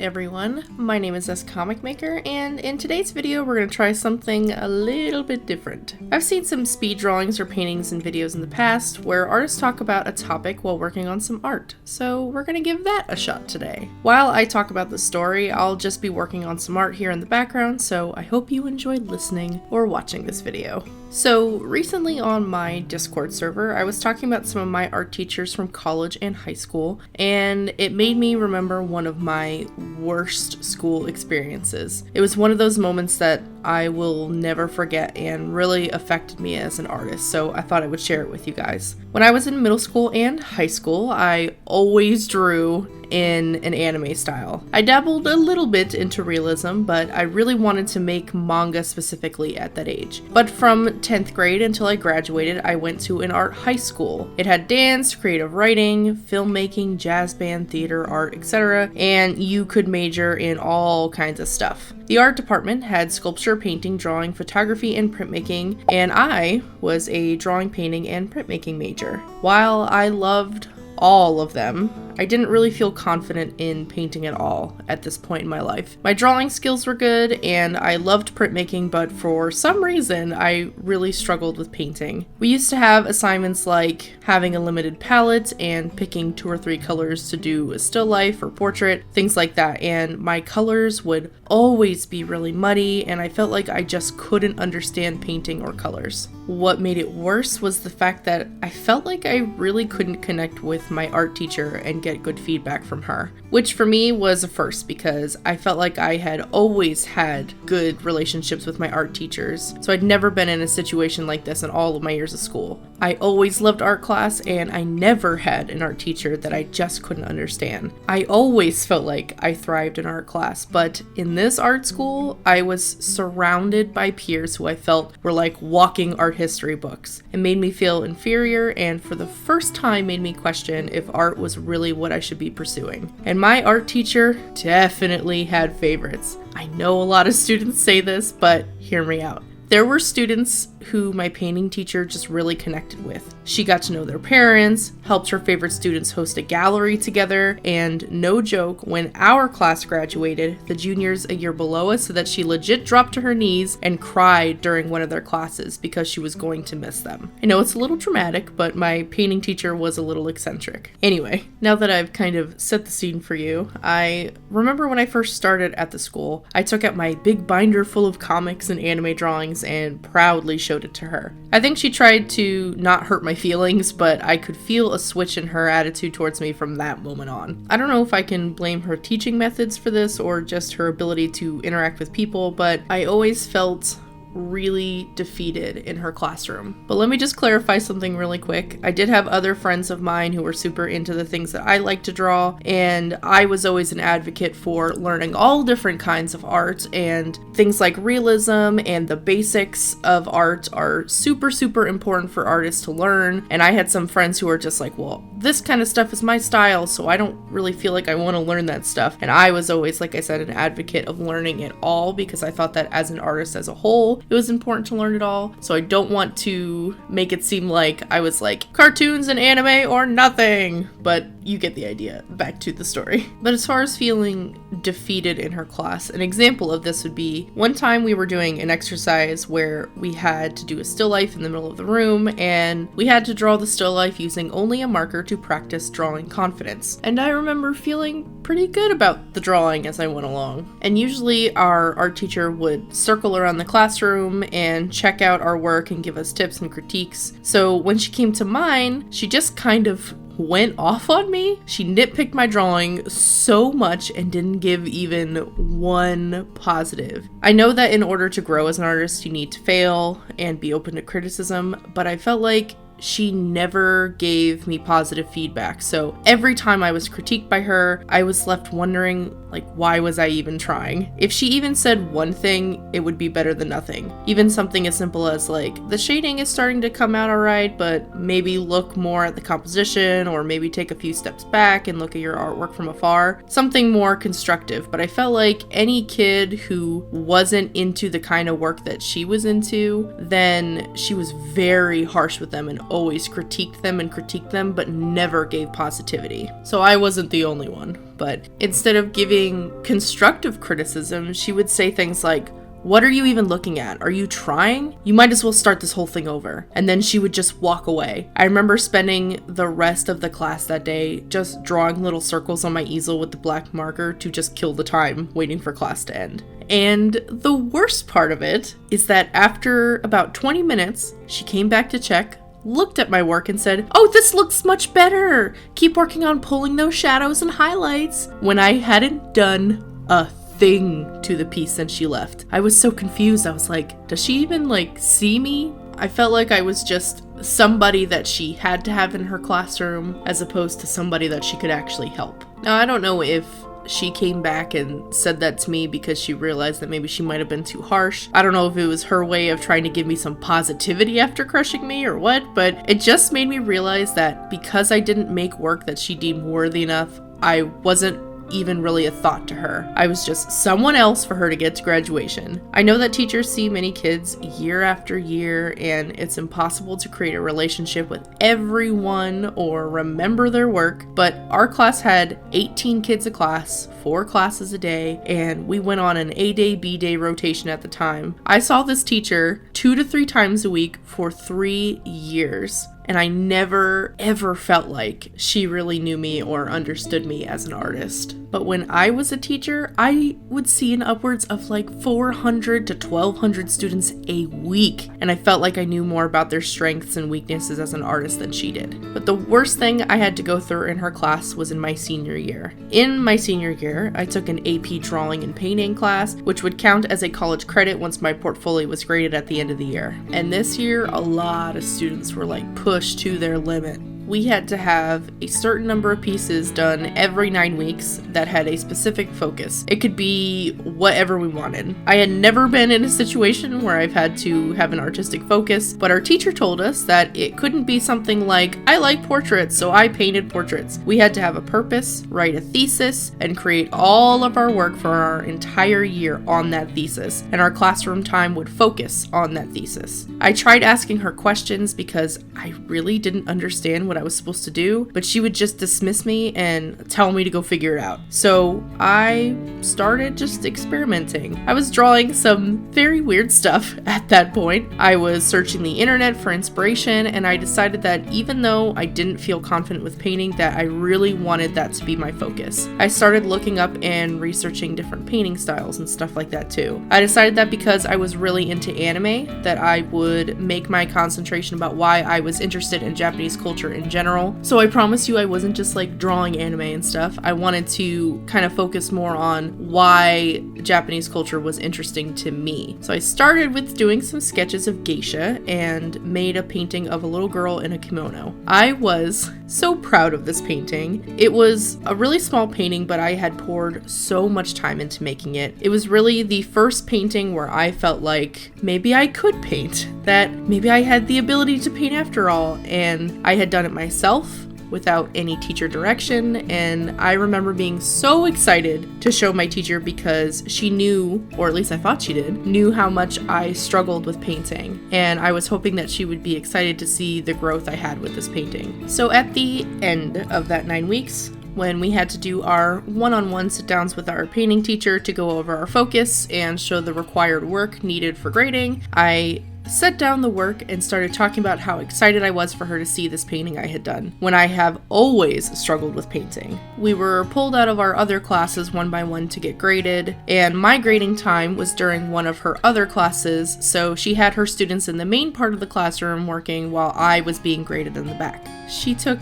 everyone, my name is S Comic Maker, and in today's video we're going to try something a little bit different. I've seen some speed drawings or paintings and videos in the past where artists talk about a topic while working on some art, so we're going to give that a shot today. While I talk about the story, I'll just be working on some art here in the background, so I hope you enjoyed listening or watching this video. So recently on my Discord server, I was talking about some of my art teachers from college and high school, and it made me remember one of my worst school experiences. It was one of those moments that I will never forget and really affected me as an artist, so I thought I would share it with you guys. When I was in middle school and high school, I always drew in an anime style. I dabbled a little bit into realism, but I really wanted to make manga specifically at that age. But from 10th grade until I graduated, I went to an art high school. It had dance, creative writing, filmmaking, jazz band, theater, art, etc., and you could major in all kinds of stuff. The art department had sculpture, painting, drawing, photography, and printmaking, and I was a drawing, painting, and printmaking major. While I loved all of them, I didn't really feel confident in painting at all at this point in my life. My drawing skills were good and I loved printmaking, but for some reason I really struggled with painting. We used to have assignments like having a limited palette and picking 2 or 3 colors to do a still life or portrait, things like that, and my colors would always be really muddy and I felt like I just couldn't understand painting or colors. What made it worse was the fact that I felt like I really couldn't connect with my art teacher and get good feedback from her, which for me was a first because I felt like I had always had good relationships with my art teachers, so I'd never been in a situation like this in all of my years of school. I always loved art class and I never had an art teacher that I just couldn't understand. I always felt like I thrived in art class, but in this art school, I was surrounded by peers who I felt were like walking art history books. It made me feel inferior and for the first time made me question if art was really what I should be pursuing. And my art teacher definitely had favorites. I know a lot of students say this, but hear me out. There were students who my painting teacher just really connected with. She got to know their parents, helped her favorite students host a gallery together, and no joke, when our class graduated, the juniors a year below us said that she legit dropped to her knees and cried during one of their classes because she was going to miss them. I know it's a little dramatic, but my painting teacher was a little eccentric. Anyway, now that I've kind of set the scene for you, I remember when I first started at the school, I took out my big binder full of comics and anime drawings and proudly showed it to her. I think she tried to not hurt my feelings, but I could feel a switch in her attitude towards me from that moment on. I don't know if I can blame her teaching methods for this or just her ability to interact with people, but I always felt really defeated in her classroom. But let me just clarify something really quick. I did have other friends of mine who were super into the things that I like to draw, and I was always an advocate for learning all different kinds of art, and things like realism and the basics of art are super important for artists to learn. And I had some friends who were just like, well, this kind of stuff is my style, so I don't really feel like I want to learn that stuff. And I was always, like I said, an advocate of learning it all because I thought that as an artist as a whole, it was important to learn it all. So I don't want to make it seem like I was like cartoons and anime or nothing, but you get the idea. Back to the story. But as far as feeling defeated in her class, an example of this would be one time we were doing an exercise where we had to do a still life in the middle of the room, and we had to draw the still life using only a marker to practice drawing confidence. And I remember feeling pretty good about the drawing as I went along. And usually our art teacher would circle around the classroom and check out our work and give us tips and critiques. So when she came to mine, she just kind of went off on me. She nitpicked my drawing so much and didn't give even one positive. I know that in order to grow as an artist, you need to fail and be open to criticism, but I felt like she never gave me positive feedback. So every time I was critiqued by her, I was left wondering, like, why was I even trying? If she even said one thing, it would be better than nothing. Even something as simple as like, the shading is starting to come out alright, but maybe look more at the composition, or maybe take a few steps back and look at your artwork from afar. Something more constructive. But I felt like any kid who wasn't into the kind of work that she was into, then she was very harsh with them and always critiqued them, but never gave positivity. So I wasn't the only one. But instead of giving constructive criticism, she would say things like, "What are you even looking at? Are you trying? You might as well start this whole thing over." And then she would just walk away. I remember spending the rest of the class that day just drawing little circles on my easel with the black marker to just kill the time waiting for class to end. And the worst part of it is that after about 20 minutes, she came back to check, looked at my work and said, "Oh, this looks much better. Keep working on pulling those shadows and highlights," when I hadn't done a thing to the piece since she left. I was so confused. I was like, does she even see me? I felt like I was just somebody that she had to have in her classroom as opposed to somebody that she could actually help. Now, I don't know if she came back and said that to me because she realized that maybe she might have been too harsh. I don't know if it was her way of trying to give me some positivity after crushing me or what, but it just made me realize that because I didn't make work that she deemed worthy enough, I wasn't even really a thought to her. I was just someone else for her to get to graduation. I know that teachers see many kids year after year, and it's impossible to create a relationship with everyone or remember their work, but our class had 18 kids a class, 4 classes a day, and we went on an A-day, B-day rotation at the time. I saw this teacher 2 to 3 times a week for 3 years. And I never, ever felt like she really knew me or understood me as an artist. But when I was a teacher, I would see an upwards of 400 to 1,200 students a week. And I felt like I knew more about their strengths and weaknesses as an artist than she did. But the worst thing I had to go through in her class was in my senior year. In my senior year, I took an AP drawing and painting class, which would count as a college credit once my portfolio was graded at the end of the year. And this year, a lot of students were pushed to their limit. We had to have a certain number of pieces done every 9 weeks that had a specific focus. It could be whatever we wanted. I had never been in a situation where I've had to have an artistic focus, but our teacher told us that it couldn't be something like, "I like portraits, so I painted portraits." We had to have a purpose, write a thesis, and create all of our work for our entire year on that thesis, and our classroom time would focus on that thesis. I tried asking her questions because I really didn't understand what I was supposed to do, but she would just dismiss me and tell me to go figure it out. So I started just experimenting. I was drawing some very weird stuff at that point. I was searching the internet for inspiration, and I decided that even though I didn't feel confident with painting, that I really wanted that to be my focus. I started looking up and researching different painting styles and stuff like that too. I decided that because I was really into anime, that I would make my concentration about why I was interested in Japanese culture in general. So I promise you I wasn't just drawing anime and stuff. I wanted to kind of focus more on why Japanese culture was interesting to me. So I started with doing some sketches of geisha and made a painting of a little girl in a kimono. I was so proud of this painting. It was a really small painting, but I had poured so much time into making it. It was really the first painting where I felt like maybe I could paint, that maybe I had the ability to paint after all, and I had done it myself without any teacher direction, and I remember being so excited to show my teacher because she knew, or at least I thought she did, knew how much I struggled with painting, and I was hoping that she would be excited to see the growth I had with this painting. So at the end of that 9 weeks, when we had to do our one-on-one sit-downs with our painting teacher to go over our focus and show the required work needed for grading, I set down the work and started talking about how excited I was for her to see this painting I had done, when I have always struggled with painting. We were pulled out of our other classes one by one to get graded, and my grading time was during one of her other classes, so she had her students in the main part of the classroom working while I was being graded in the back. She took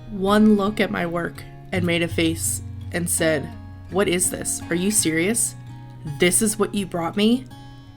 one look at my work and made a face and said, "What is this? Are you serious? This is what you brought me?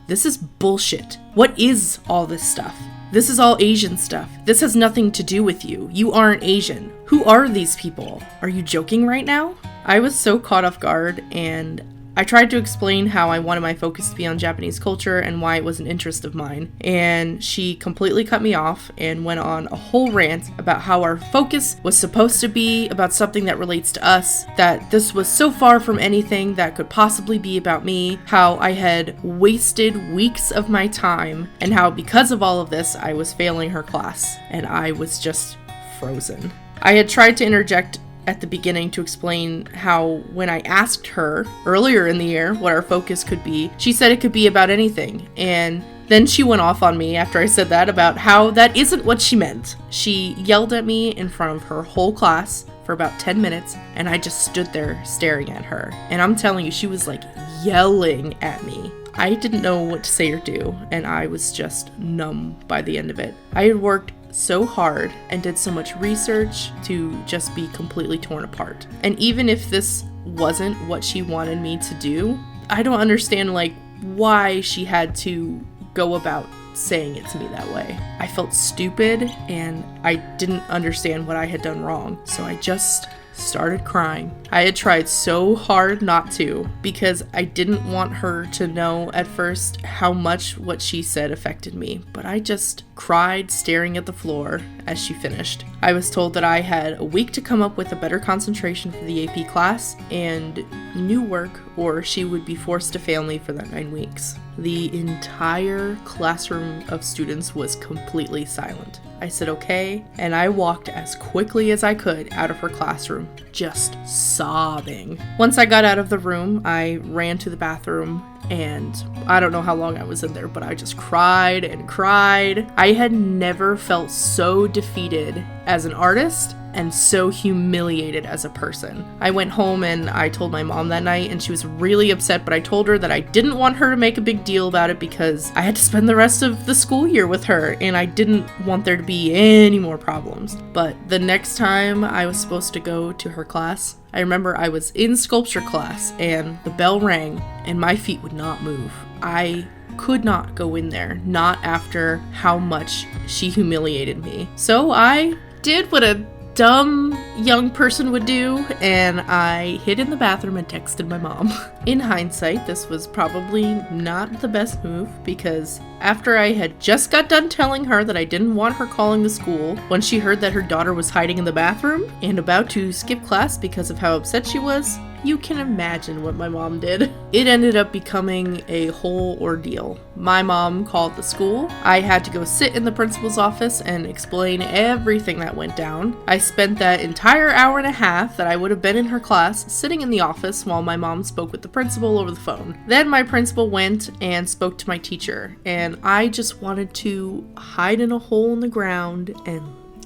This is bullshit. What is all this stuff? This is all Asian stuff. This has nothing to do with you. You aren't Asian. Who are these people? Are you joking right now?" I was so caught off guard, and I tried to explain how I wanted my focus to be on Japanese culture and why it was an interest of mine, and she completely cut me off and went on a whole rant about how our focus was supposed to be about something that relates to us, that this was so far from anything that could possibly be about me, how I had wasted weeks of my time, and how because of all of this, I was failing her class, and I was just frozen. I had tried to interject at the beginning to explain how when I asked her earlier in the year what our focus could be, she said it could be about anything, and then she went off on me after I said that about how that isn't what she meant. She yelled at me in front of her whole class for about 10 minutes, and I just stood there staring at her. And I'm telling you, she was like yelling at me. I didn't know what to say or do, and I was just numb by the end of it. I had worked so hard and did so much research to just be completely torn apart. And even if this wasn't what she wanted me to do, I don't understand why she had to go about saying it to me that way. I felt stupid and I didn't understand what I had done wrong, so I just started crying. I had tried so hard not to because I didn't want her to know at first how much what she said affected me, but I just cried staring at the floor as she finished. I was told that I had a week to come up with a better concentration for the AP class and new work, or she would be forced to fail me for that 9 weeks. The entire classroom of students was completely silent. I said okay, and I walked as quickly as I could out of her classroom, just sobbing. Once I got out of the room, I ran to the bathroom, and I don't know how long I was in there, but I just cried and cried. I had never felt so defeated as an artist and so humiliated as a person. I went home and I told my mom that night, and she was really upset, but I told her that I didn't want her to make a big deal about it because I had to spend the rest of the school year with her and I didn't want there to be any more problems. But the next time I was supposed to go to her class, I remember I was in sculpture class and the bell rang and my feet would not move. I could not go in there, not after how much she humiliated me. So I did what a dumb young person would do, and I hid in the bathroom and texted my mom. In hindsight, this was probably not the best move because after I had just got done telling her that I didn't want her calling the school, when she heard that her daughter was hiding in the bathroom and about to skip class because of how upset she was, you can imagine what my mom did. It ended up becoming a whole ordeal. My mom called the school. I had to go sit in the principal's office and explain everything that went down. I spent that entire hour and a half that I would have been in her class sitting in the office while my mom spoke with the principal over the phone. Then my principal went and spoke to my teacher, and I just wanted to hide in a hole in the ground and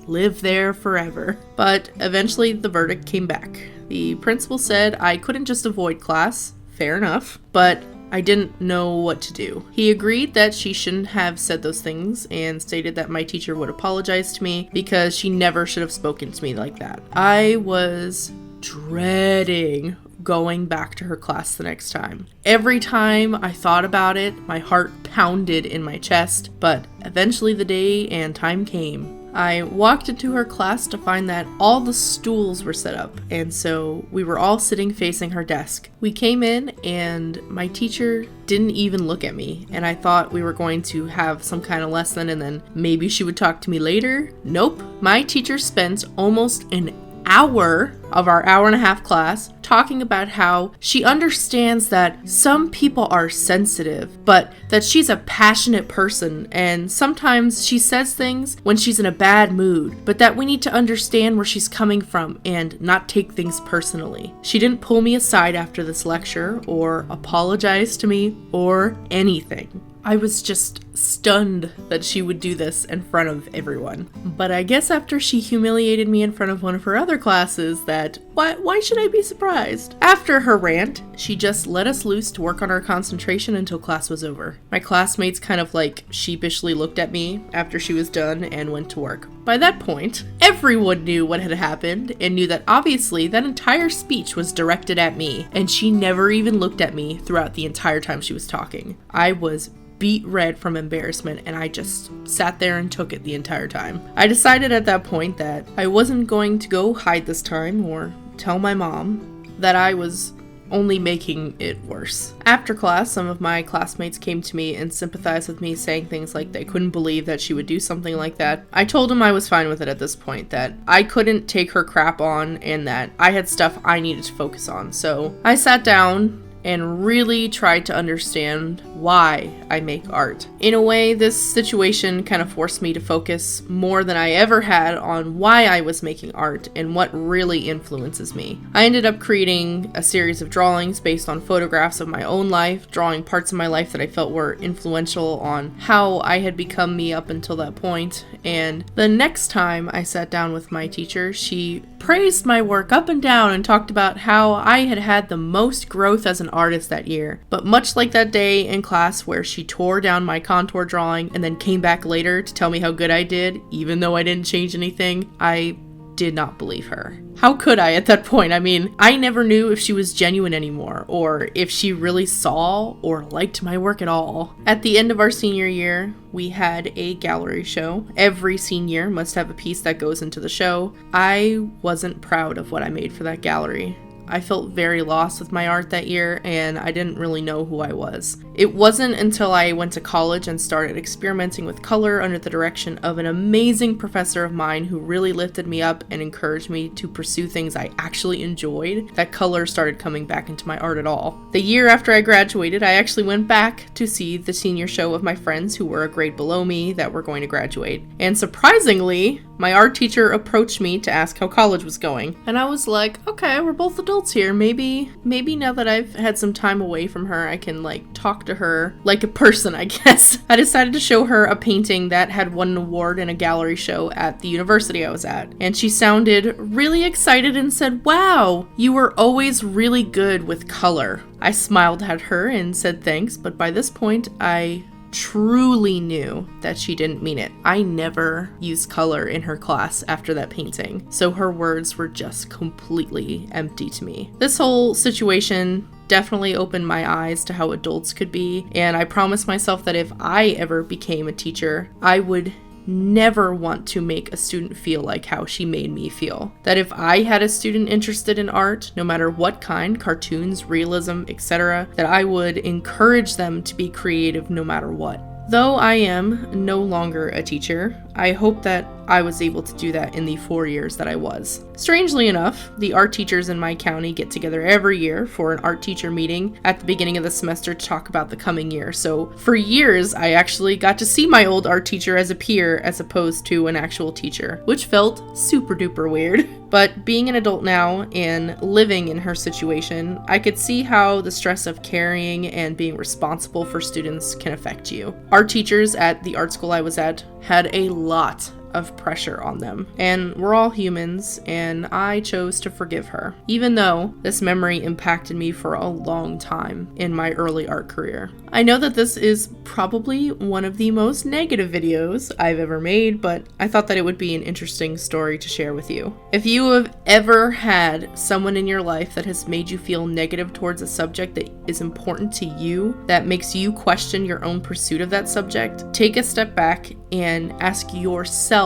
live there forever. But eventually the verdict came back. The principal said I couldn't just avoid class, fair enough, but I didn't know what to do. He agreed that she shouldn't have said those things and stated that my teacher would apologize to me because she never should have spoken to me like that. I was dreading going back to her class the next time. Every time I thought about it, my heart pounded in my chest, but eventually the day and time came. I walked into her class to find that all the stools were set up, and so we were all sitting facing her desk. We came in and my teacher didn't even look at me, and I thought we were going to have some kind of lesson and then maybe she would talk to me later. Nope. My teacher spent almost an hour of our hour-and-a-half class talking about how she understands that some people are sensitive, but that she's a passionate person, and sometimes she says things when she's in a bad mood, but that we need to understand where she's coming from and not take things personally. She didn't pull me aside after this lecture or apologize to me or anything. I was just stunned that she would do this in front of everyone. But I guess after she humiliated me in front of one of her other classes, that why should I be surprised? After her rant, she just let us loose to work on our concentration until class was over. My classmates kind of sheepishly looked at me after she was done and went to work. By that point, everyone knew what had happened and knew that obviously that entire speech was directed at me, and she never even looked at me throughout the entire time she was talking. I was beet red from embarrassment, and I just sat there and took it the entire time. I decided at that point that I wasn't going to go hide this time or tell my mom that I was only making it worse. After class, some of my classmates came to me and sympathized with me, saying things like they couldn't believe that she would do something like that. I told them I was fine with it at this point, that I couldn't take her crap on and that I had stuff I needed to focus on. So I sat down and really tried to understand why I make art. In a way, this situation kind of forced me to focus more than I ever had on why I was making art and what really influences me. I ended up creating a series of drawings based on photographs of my own life, drawing parts of my life that I felt were influential on how I had become me up until that point. And the next time I sat down with my teacher, she praised my work up and down and talked about how I had had the most growth as an artist that year. But much like that day in class where she tore down my contour drawing and then came back later to tell me how good I did, even though I didn't change anything, I did not believe her. How could I at that point? I mean, I never knew if she was genuine anymore or if she really saw or liked my work at all. At the end of our senior year, we had a gallery show. Every senior must have a piece that goes into the show. I wasn't proud of what I made for that gallery. I felt very lost with my art that year, and I didn't really know who I was. It wasn't until I went to college and started experimenting with color under the direction of an amazing professor of mine who really lifted me up and encouraged me to pursue things I actually enjoyed that color started coming back into my art at all. The year after I graduated, I actually went back to see the senior show of my friends who were a grade below me that were going to graduate. And surprisingly, my art teacher approached me to ask how college was going. And I was like, okay, we're both adults here. Maybe now that I've had some time away from her, I can talk to her like a person, I guess. I decided to show her a painting that had won an award in a gallery show at the university I was at. And she sounded really excited and said, "Wow, you were always really good with color." I smiled at her and said thanks, but by this point, I truly knew that she didn't mean it. I never used color in her class after that painting, so her words were just completely empty to me. This whole situation definitely opened my eyes to how adults could be, and I promised myself that if I ever became a teacher, I would never want to make a student feel like how she made me feel. That if I had a student interested in art, no matter what kind, cartoons, realism, etc., that I would encourage them to be creative no matter what. Though I am no longer a teacher, I hope that I was able to do that in the 4 years that I was. Strangely enough, the art teachers in my county get together every year for an art teacher meeting at the beginning of the semester to talk about the coming year. So for years, I actually got to see my old art teacher as a peer as opposed to an actual teacher, which felt super duper weird. But being an adult now and living in her situation, I could see how the stress of carrying and being responsible for students can affect you. Art teachers at the art school I was at had a lot of pressure on them, and we're all humans, and I chose to forgive her, even though this memory impacted me for a long time in my early art career. I know that this is probably one of the most negative videos I've ever made, but I thought that it would be an interesting story to share with you. If you have ever had someone in your life that has made you feel negative towards a subject that is important to you, that makes you question your own pursuit of that subject, take a step back and ask yourself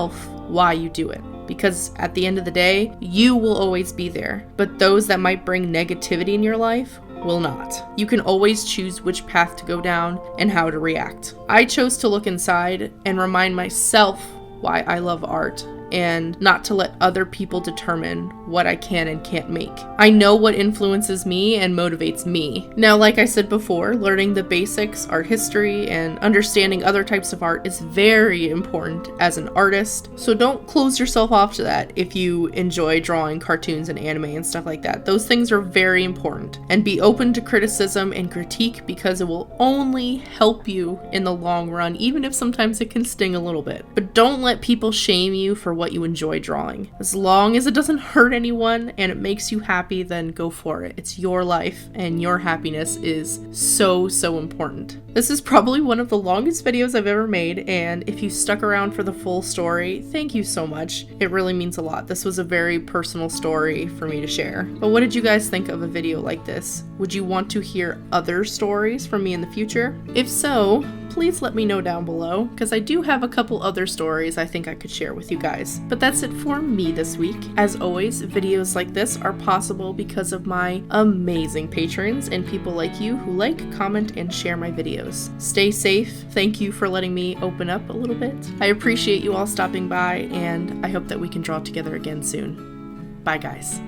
why you do it. Because at the end of the day, you will always be there, but those that might bring negativity in your life will not. You can always choose which path to go down and how to react. I chose to look inside and remind myself why I love art, and not to let other people determine what I can and can't make. I know what influences me and motivates me. Now, like I said before, learning the basics, art history, and understanding other types of art is very important as an artist, so don't close yourself off to that if you enjoy drawing cartoons and anime and stuff like that. Those things are very important, and be open to criticism and critique because it will only help you in the long run, even if sometimes it can sting a little bit. But don't let people shame you for what you enjoy drawing. As long as it doesn't hurt anyone and it makes you happy, then go for it. It's your life and your happiness is so important. This is probably one of the longest videos I've ever made, and if you stuck around for the full story, thank you so much. It really means a lot. This was a very personal story for me to share. But what did you guys think of a video like this? Would you want to hear other stories from me in the future? If so, please let me know down below, because I do have a couple other stories I think I could share with you guys. But that's it for me this week. As always, videos like this are possible because of my amazing patrons and people like you who like, comment, and share my videos. Stay safe. Thank you for letting me open up a little bit. I appreciate you all stopping by, and I hope that we can draw together again soon. Bye, guys.